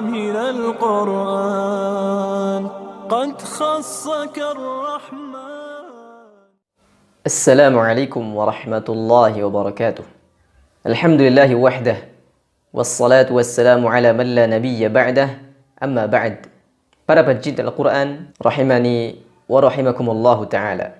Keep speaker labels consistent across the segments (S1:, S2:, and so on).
S1: من القرآن قد خصك الرحمن.
S2: السلام عليكم ورحمة الله وبركاته. الحمد لله وحده والصلاة والسلام على من لا نبي بعده. أما بعد. Para pencinta Al-Quran, rahimani wa rahimakumullahu ta'ala.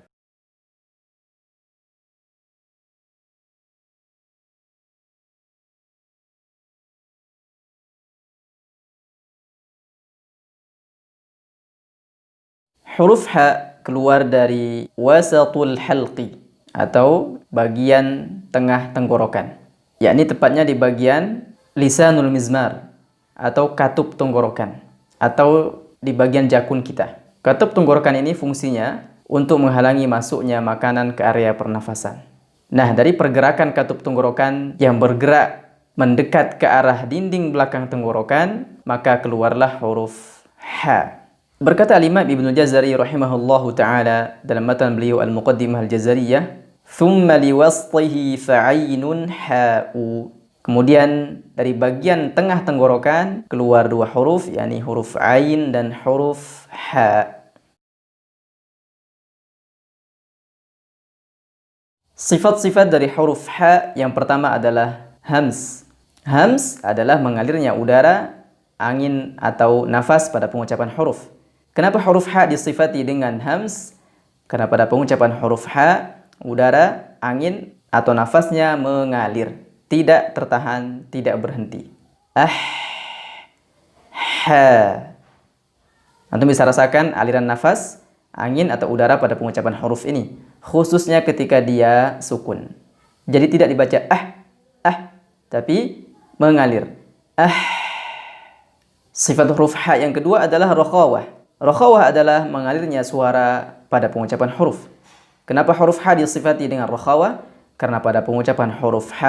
S2: Huruf H keluar dari wasatul halqi atau bagian tengah tenggorokan, yakni tepatnya di bagian lisanul mizmar atau katup tenggorokan atau di bagian jakun kita. Katup tenggorokan ini fungsinya untuk menghalangi masuknya makanan ke area pernafasan. Nah, dari pergerakan katup tenggorokan yang bergerak mendekat ke arah dinding belakang tenggorokan, maka keluarlah huruf H. Berkata Al-Imam Ibnu Jazari rahimahullahu ta'ala dalam matan beliau Al-Muqaddimah Al-Jazariyah, "Thumma liwasṭihi fa'aynun ha'u." Kemudian dari bagian tengah tenggorokan keluar dua huruf, yakni huruf ain dan huruf ha. Sifat-sifat dari huruf ha yang pertama adalah hams. Hams adalah mengalirnya udara, angin atau nafas pada pengucapan huruf. Kenapa huruf H disifati dengan hams? Karena pada pengucapan huruf H, udara, angin, atau nafasnya mengalir. Tidak tertahan, tidak berhenti. Ha. Antum bisa rasakan aliran nafas, angin atau udara pada pengucapan huruf ini. Khususnya ketika dia sukun. Jadi tidak dibaca tapi mengalir. Sifat huruf H yang kedua adalah rakhawah. Rakhawah adalah mengalirnya suara pada pengucapan huruf. Kenapa huruf H disifati dengan rakhawah? Karena pada pengucapan huruf H,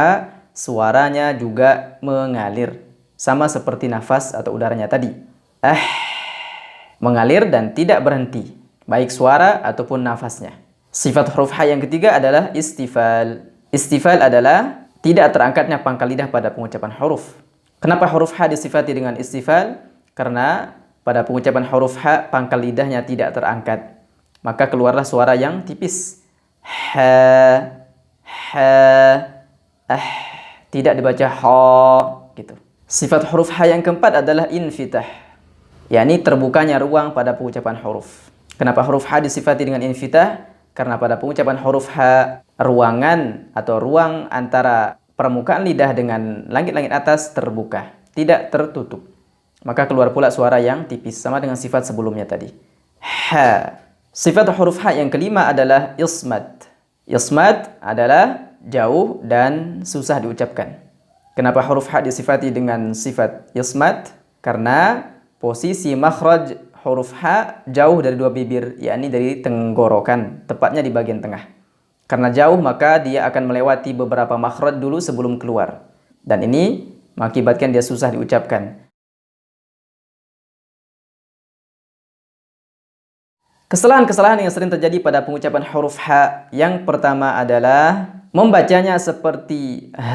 S2: suaranya juga mengalir. Sama seperti nafas atau udaranya tadi. Mengalir dan tidak berhenti. Baik suara ataupun nafasnya. Sifat huruf H yang ketiga adalah istifal. Istifal adalah tidak terangkatnya pangkal lidah pada pengucapan huruf. Kenapa huruf H disifati dengan istifal? Karena pada pengucapan huruf H, pangkal lidahnya tidak terangkat. Maka keluarlah suara yang tipis. Tidak dibaca gitu. Sifat huruf H yang keempat adalah infitah, yakni terbukanya ruang pada pengucapan huruf. Kenapa huruf H disifati dengan infitah? Karena pada pengucapan huruf H, ruangan atau ruang antara permukaan lidah dengan langit-langit atas terbuka, tidak tertutup. Maka keluar pula suara yang tipis, sama dengan sifat sebelumnya tadi. Ha. Sifat huruf H yang kelima adalah ismat. Ismat adalah jauh dan susah diucapkan. Kenapa huruf H disifati dengan sifat ismat? Karena posisi makhraj huruf H jauh dari dua bibir, yakni dari tenggorokan, tepatnya di bagian tengah. Karena jauh, maka dia akan melewati beberapa makhraj dulu sebelum keluar. Dan ini mengakibatkan dia susah diucapkan. Kesalahan-kesalahan yang sering terjadi pada pengucapan huruf H yang pertama adalah membacanya seperti H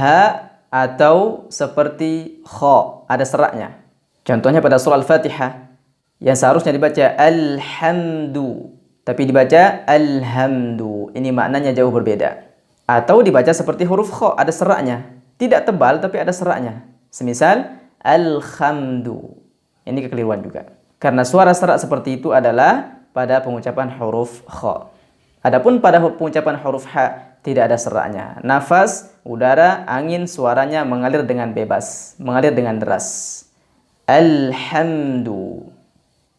S2: atau seperti Kha, ada seraknya. Contohnya pada surah Al-Fatihah yang seharusnya dibaca Alhamdu, tapi dibaca Alhamdu. Ini maknanya jauh berbeda. Atau dibaca seperti huruf Kha, ada seraknya. Tidak tebal tapi ada seraknya. Semisal Alhamdu. Ini kekeliruan juga. Karena suara serak seperti itu adalah pada pengucapan huruf Kha. Adapun pada pengucapan huruf H tidak ada seraknya. Nafas, udara, angin, suaranya mengalir dengan bebas, mengalir dengan deras. Alhamdu.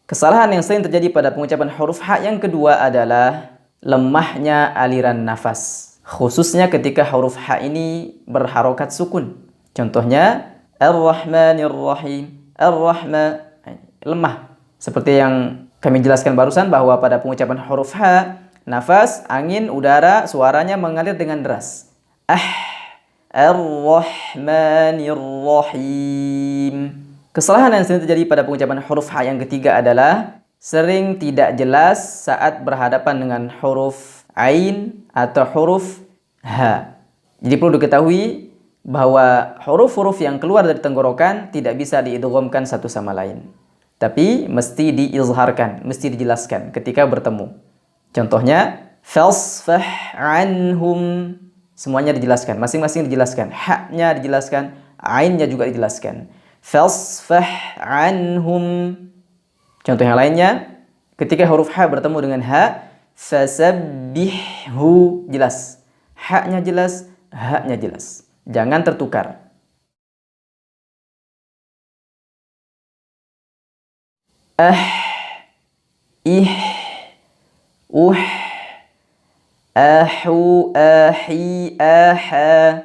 S2: Kesalahan yang sering terjadi pada pengucapan huruf H yang kedua adalah lemahnya aliran nafas. Khususnya ketika huruf H ini berharokat sukun. Contohnya Ar-Rahmanir-Rahim. Ar-Rahman. Lemah. Seperti yang kami jelaskan barusan bahwa pada pengucapan huruf H, nafas, angin, udara, suaranya mengalir dengan deras. Ar-Rahmanir-Rahim. Kesalahan yang sering terjadi pada pengucapan huruf H yang ketiga adalah sering tidak jelas saat berhadapan dengan huruf Ain atau huruf H. Jadi perlu diketahui bahwa huruf-huruf yang keluar dari tenggorokan tidak bisa diidghamkan satu sama lain. Tapi mesti diizharkan, mesti dijelaskan ketika bertemu. Contohnya, fasfah anhum. Semuanya dijelaskan, masing-masing dijelaskan. Ha-nya dijelaskan, ain-nya juga dijelaskan. Fasfah anhum. Contoh yang lainnya, ketika huruf ha bertemu dengan ha, fasabbihhu, jelas. Ha-nya jelas, ha-nya jelas. Jangan tertukar. Ih, ahu, ahi, aha,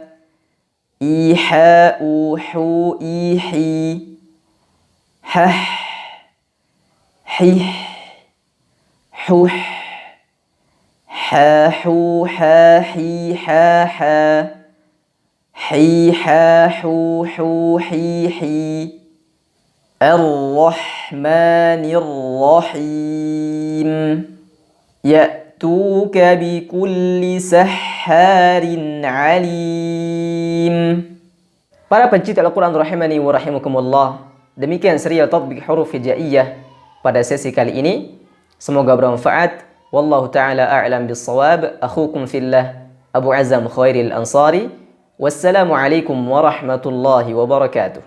S2: iha, uhu, ihi, hah, hih, huh, hahu, hahi, haha, hiha, huhu, hihi. Ar-Rahmanir Rahim. Ya'tuka bikulli sahharin alim. Para pencinta Al-Quran rahimani wa rahimakumullah, demikian serial tatbik huruf hijaiyah pada sesi kali ini. Semoga bermanfaat. Wallahu ta'ala a'lam bis-shawab. Akhukum fillah, Abu Azam Khairil Ansari. Wassalamualaikum warahmatullahi wabarakatuh.